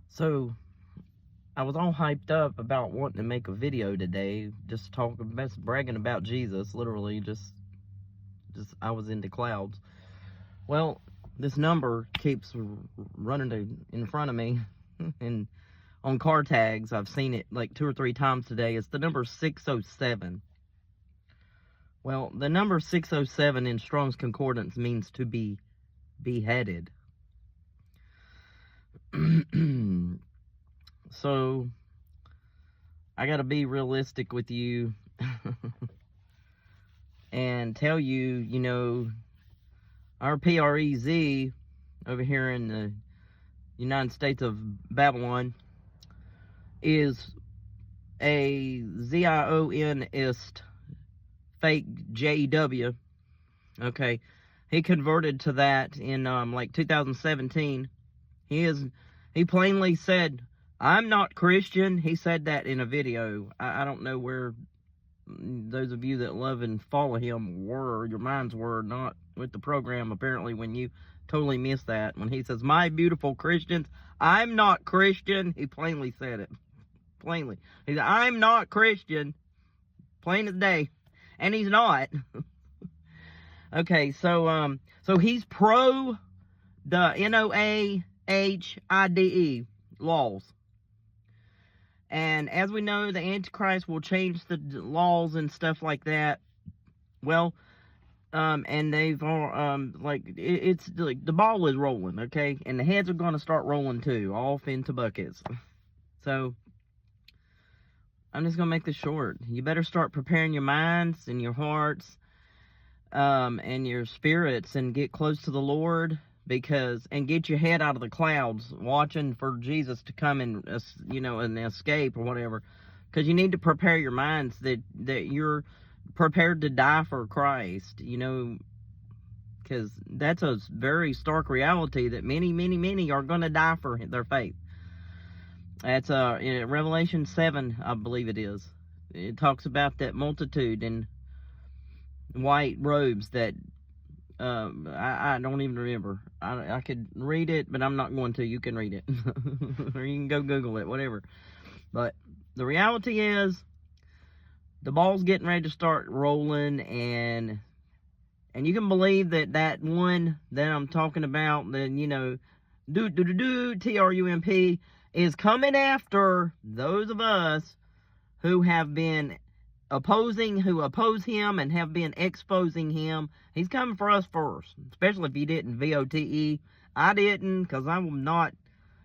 So, I was all hyped up about wanting to make a video today, just bragging about Jesus, literally, just I was in the clouds. Well, this number keeps running in front of me, and on car tags, I've seen it like 2 or 3 times today. It's the number 607. Well, the number 607 in Strong's Concordance means to be beheaded. So, I gotta be realistic with you and tell you, our PREZ over here in the United States of Babylon is a Zionist fake JEW. Okay, he converted to that in like 2017. He plainly said, "I'm not Christian." He said that in a video. I don't know where those of you that love and follow him your minds were not with the program, apparently, when you totally missed that. When he says, "My beautiful Christians, I'm not Christian," he plainly said it. Plainly. He said, "I'm not Christian." Plain as day. And he's not. Okay, so he's pro the NOAHIDE laws. And as we know, the Antichrist will change the laws and stuff like that. Well, and they've all, it's like the ball is rolling, okay? And the heads are going to start rolling too, off into buckets. So, I'm just going to make this short. You better start preparing your minds and your hearts, and your spirits, and get close to the Lord. And get your head out of the clouds, watching for Jesus to come and escape or whatever. Because you need to prepare your minds that you're prepared to die for Christ, because that's a very stark reality that many, many, many are going to die for their faith. That's in Revelation 7, I believe it is. It talks about that multitude in white robes that I don't even remember. I could read it, but I'm not going to. You can read it. Or you can go Google it, whatever. But the reality is, the ball's getting ready to start rolling, and you can believe that one that I'm talking about, then, TRUMP, is coming after those of us who have been who oppose him and have been exposing him. He's coming for us first, especially if you didn't VOTE. I didn't, because I'm not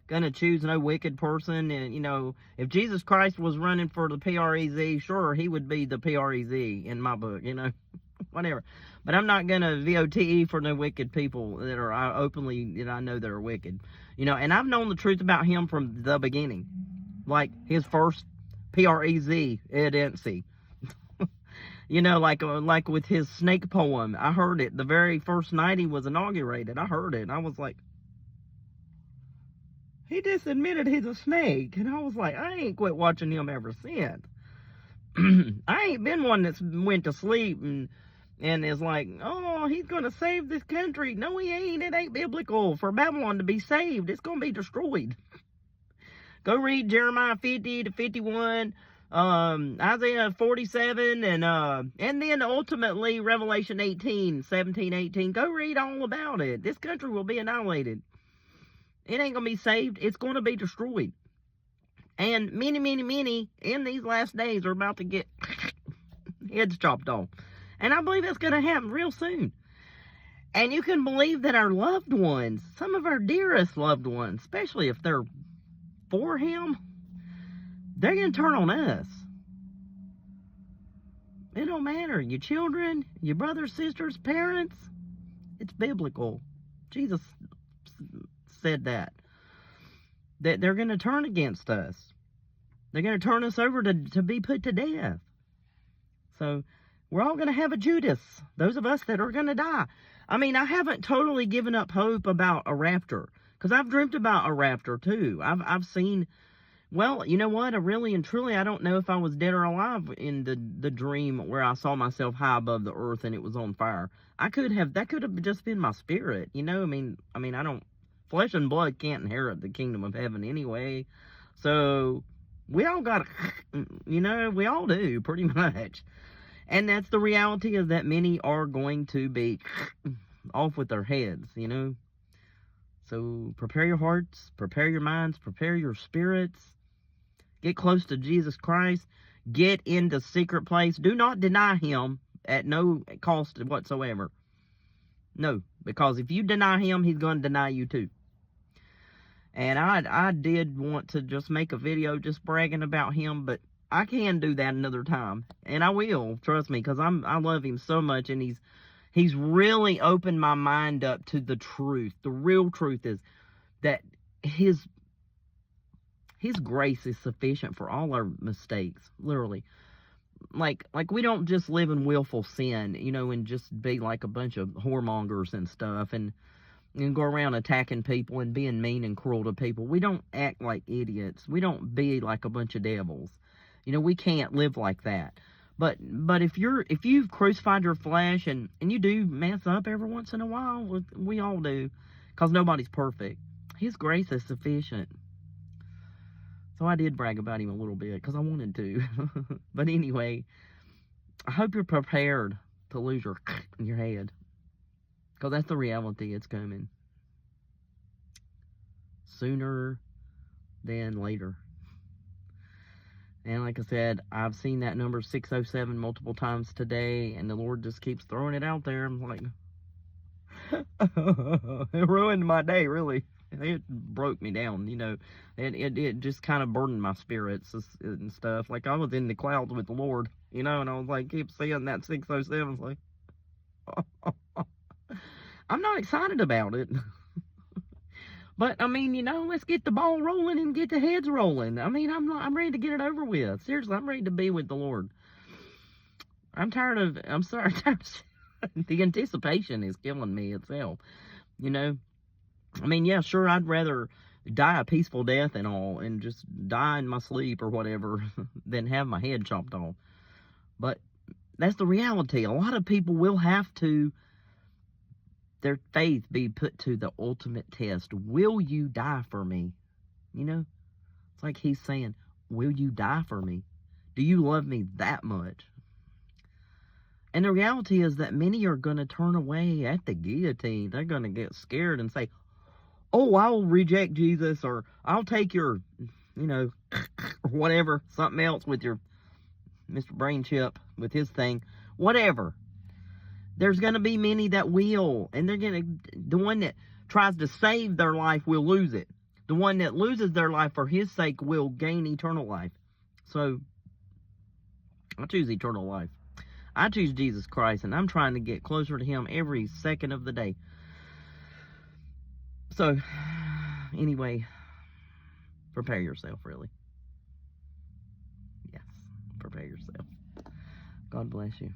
going to choose no wicked person. And, if Jesus Christ was running for the PREZ, sure, he would be the PREZ in my book, whatever. But I'm not going to VOTE for no wicked people that are openly, that I know that are wicked. And I've known the truth about him from the beginning. Like his first PREZ evidency. Like with his snake poem. I heard it the very first night he was inaugurated. I heard it, and I was like, he just admitted he's a snake. And I was like, I ain't quit watching him ever since. I ain't been one that's went to sleep and is like, oh, he's going to save this country. No, he ain't. It ain't biblical for Babylon to be saved. It's going to be destroyed. Go read Jeremiah 50 to 51. Isaiah 47, and then ultimately Revelation 17, 18. Go read all about it. This country will be annihilated. It ain't going to be saved. It's going to be destroyed. And many, many, many in these last days are about to get heads chopped off. And I believe that's going to happen real soon. And you can believe that our loved ones, some of our dearest loved ones, especially if they're for him, they're going to turn on us. It don't matter. Your children, your brothers, sisters, parents. It's biblical. Jesus said that they're going to turn against us. They're going to turn us over to be put to death. So we're all going to have a Judas. Those of us that are going to die. I mean, I haven't totally given up hope about a rapture. Because I've dreamt about a rapture too. I've seen... Well, you know what? I really and truly, I don't know if I was dead or alive in the dream where I saw myself high above the earth and it was on fire. That could have just been my spirit, I mean, I don't Flesh and blood can't inherit the kingdom of heaven anyway. So we all got, we all do pretty much. And that's the reality, is that many are going to be off with their heads, So prepare your hearts, prepare your minds, prepare your spirits. Get close to Jesus Christ. Get in the secret place. Do not deny him at no cost whatsoever. No, because if you deny him, he's going to deny you too. And I did want to just make a video just bragging about him, but I can do that another time. And I will, trust me, because I love him so much, and he's really opened my mind up to the truth. The real truth is that his grace is sufficient for all our mistakes, literally. Like we don't just live in willful sin, and just be like a bunch of whoremongers and stuff, and go around attacking people and being mean and cruel to people. We don't act like idiots. We don't be like a bunch of devils. We can't live like that. But if you've crucified your flesh, and you do mess up every once in a while, we all do, because nobody's perfect. His grace is sufficient. So I did brag about him a little bit, because I wanted to. But anyway, I hope you're prepared to lose your head. Because that's the reality. It's coming. Sooner than later. And like I said, I've seen that number 607 multiple times today, and the Lord just keeps throwing it out there. I'm like, it ruined my day, really. It broke me down, It just kind of burdened my spirits and stuff. Like, I was in the clouds with the Lord, and I was like, keep seeing that 607. It's like, I'm not excited about it. But, let's get the ball rolling and get the heads rolling. I'm ready to get it over with. Seriously, I'm ready to be with the Lord. The anticipation is killing me itself, Yeah, sure, I'd rather die a peaceful death and all, and just die in my sleep or whatever, than have my head chopped off. But that's the reality. A lot of people will have to, their faith be put to the ultimate test. Will you die for me? It's like he's saying, will you die for me? Do you love me that much? And the reality is that many are going to turn away at the guillotine. They're going to get scared and say, oh, I'll reject Jesus, or I'll take your, or whatever, something else with your Mr. Brain Chip with his thing, whatever. There's going to be many that will, and the one that tries to save their life will lose it. The one that loses their life for his sake will gain eternal life. So, I choose eternal life. I choose Jesus Christ, and I'm trying to get closer to him every second of the day. So, anyway, prepare yourself, really. Yes, prepare yourself. God bless you.